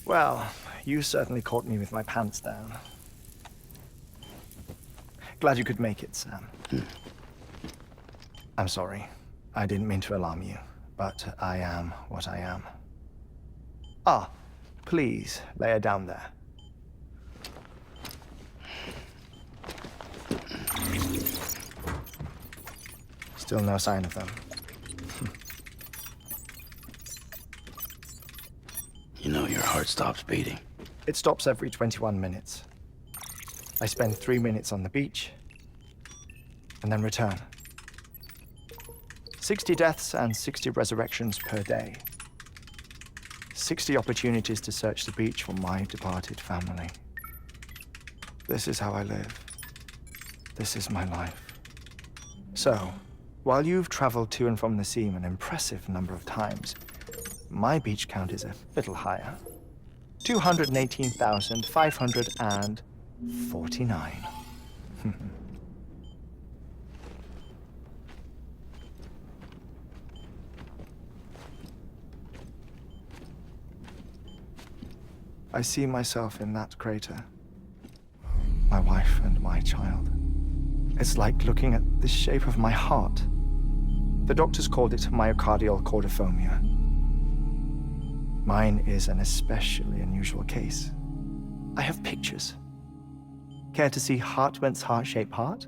Well, you certainly caught me with my pants down. Glad you could make it, Sam. I'm sorry. I didn't mean to alarm you, but I am what I am. Ah, please, lay her down there. Still no sign of them. You know your heart stops beating. It stops every 21 minutes. I spend 3 minutes on the beach, and then return. 60 deaths and 60 resurrections per day. 60 opportunities to search the beach for my departed family. This is how I live. This is my life. So, while you've traveled to and from the scene an impressive number of times, my beach count is a little higher. 218,549. I see myself in that crater. My wife and my child. It's like looking at the shape of my heart. The doctors called it myocardial cordiformia. Mine is an especially unusual case. I have pictures. Care to see Heartman's heart-shaped heart?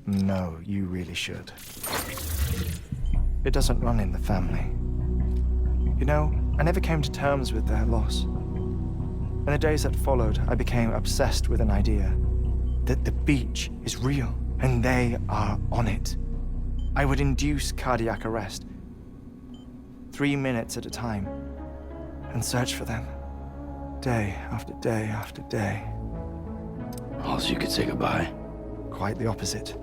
No, you really should. It doesn't run in the family. You know, I never came to terms with their loss. In the days that followed, I became obsessed with an idea that the beach is real and they are on it. I would induce cardiac arrest, 3 minutes at a time, and search for them, day after day after day. Also, you could say goodbye. Quite the opposite.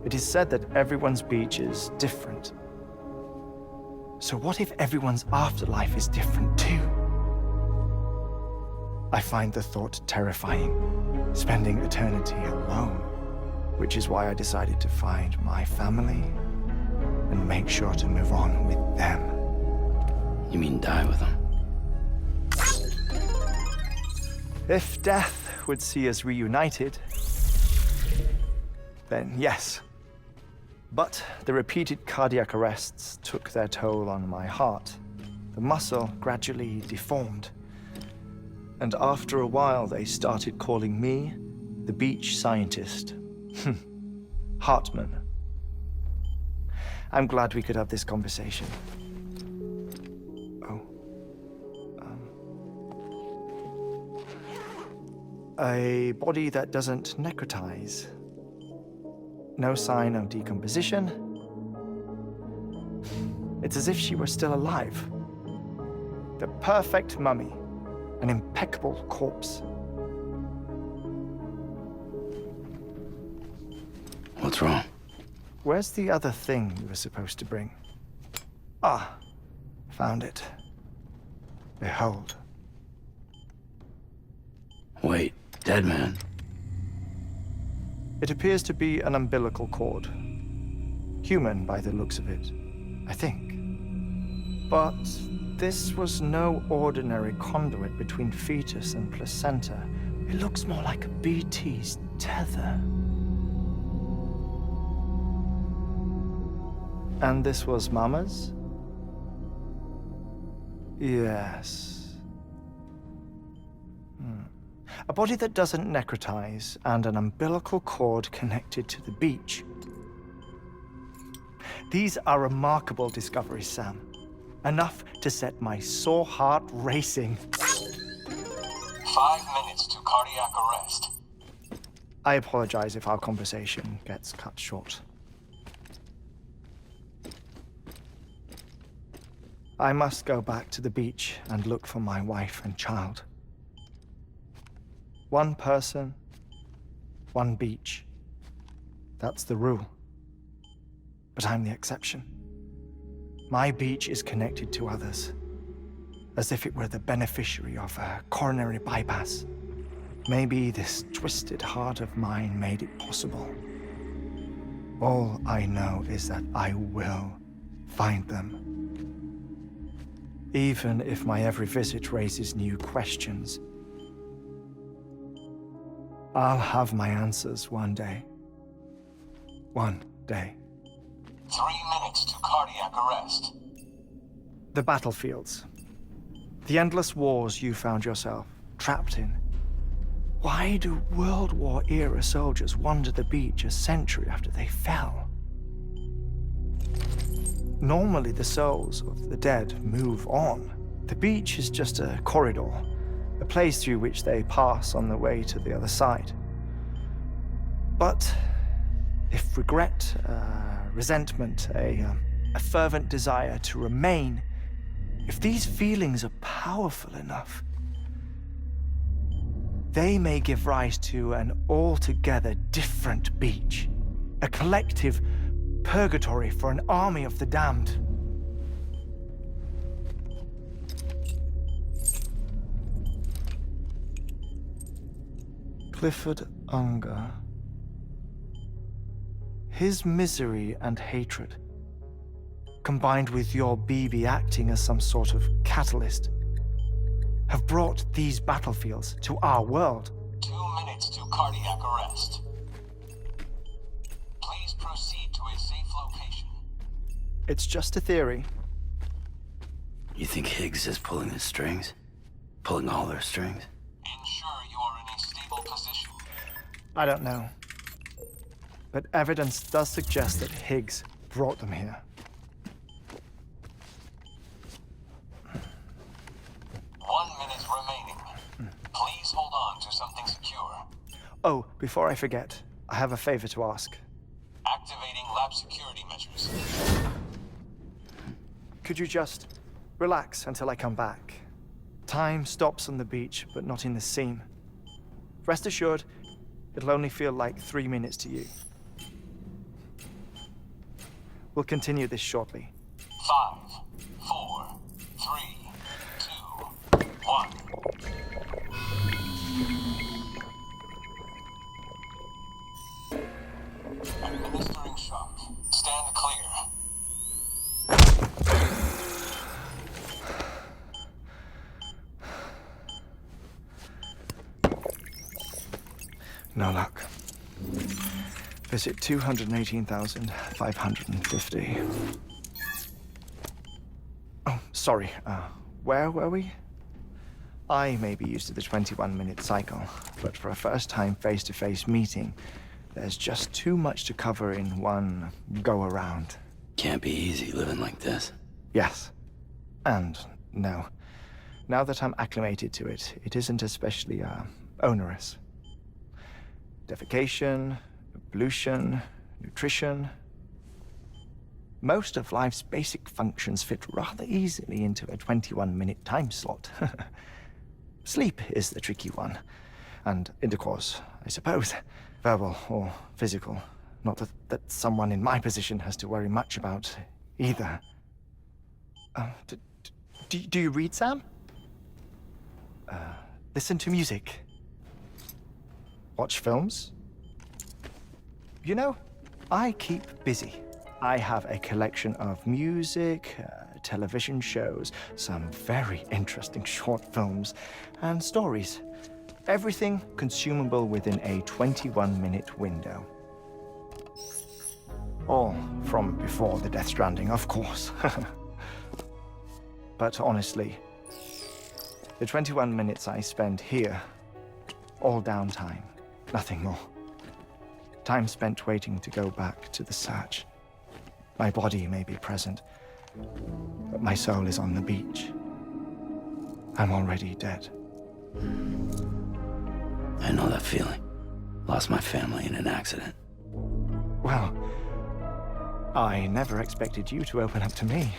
It is said that everyone's beach is different. So what if everyone's afterlife is different too? I find the thought terrifying, spending eternity alone, which is why I decided to find my family and make sure to move on with them. You mean die with them? If death would see us reunited, then yes. But the repeated cardiac arrests took their toll on my heart. The muscle gradually deformed. And after a while, they started calling me the beach scientist. Heartman. I'm glad we could have this conversation. Oh. A body that doesn't necrotize. No sign of decomposition. It's as if she were still alive. The perfect mummy. An impeccable corpse. What's wrong? Where's the other thing you were supposed to bring? Ah, found it. Behold. Wait, dead man? It appears to be an umbilical cord. Human by the looks of it, I think. But this was no ordinary conduit between fetus and placenta. It looks more like a BT's tether. And this was Mama's? Yes. A body that doesn't necrotize and an umbilical cord connected to the beach. These are remarkable discoveries, Sam. Enough to set my sore heart racing. 5 minutes to cardiac arrest. I apologize if our conversation gets cut short. I must go back to the beach and look for my wife and child. One person, one beach. That's the rule. But I'm the exception. My beach is connected to others, as if it were the beneficiary of a coronary bypass. Maybe this twisted heart of mine made it possible. All I know is that I will find them. even if my every visit raises new questions. I'll have my answers one day. One day. 3 minutes to cardiac arrest. The battlefields. The endless wars you found yourself trapped in. Why do World War-era soldiers wander the beach a century after they fell? Normally, the souls of the dead move on. The beach is just a corridor, a place through which they pass on the way to the other side. But if regret, resentment, a fervent desire to remain, if these feelings are powerful enough, they may give rise to an altogether different beach, a collective purgatory for an army of the damned. Clifford Unger. His misery and hatred, combined with your BB acting as some sort of catalyst, have brought these battlefields to our world. 2 minutes to cardiac arrest. Please proceed to a safe location. It's just a theory. You think Higgs is pulling the strings? Pulling all their strings? Ensure you are in a stable position. I don't know. But evidence does suggest that Higgs brought them here. 1 minute remaining. Please hold on to something secure. Oh, before I forget, I have a favor to ask. Activating lab security measures. Could you just relax until I come back? Time stops on the beach, but not in the scene. Rest assured, it'll only feel like 3 minutes to you. We'll continue this shortly. 5, 4, 3, 2, 1. Administering shock. Stand clear. No luck. Visit 218,550. Oh, sorry. Where were we? I may be used to the 21-minute cycle, but for a first-time face-to-face meeting, there's just too much to cover in one go-around. Can't be easy living like this. Yes. And no. Now that I'm acclimated to it, it isn't especially, onerous. Defecation, pollution, nutrition. Most of life's basic functions fit rather easily into a 21-minute time slot. Sleep is the tricky one. And intercourse, I suppose. Verbal or physical. Not that someone in my position has to worry much about either. Do you read, Sam? Listen to music. Watch films? You know, I keep busy. I have a collection of music, television shows, some very interesting short films, and stories. Everything consumable within a 21-minute window. All from before the Death Stranding, of course. But honestly, the 21 minutes I spend here, all downtime, nothing more. Time spent waiting to go back to the search. My body may be present, but my soul is on the beach. I'm already dead. I know that feeling. Lost my family in an accident. Well, I never expected you to open up to me.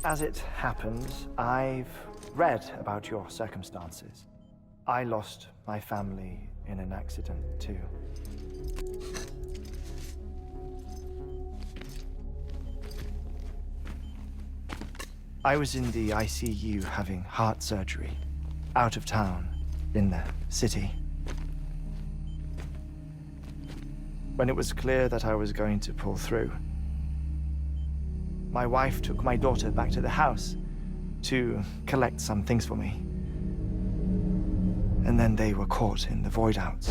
As it happens, I've read about your circumstances. I lost my family in an accident, too. I was in the ICU having heart surgery, out of town, in the city. When it was clear that I was going to pull through, my wife took my daughter back to the house to collect some things for me. And then they were caught in the void outs.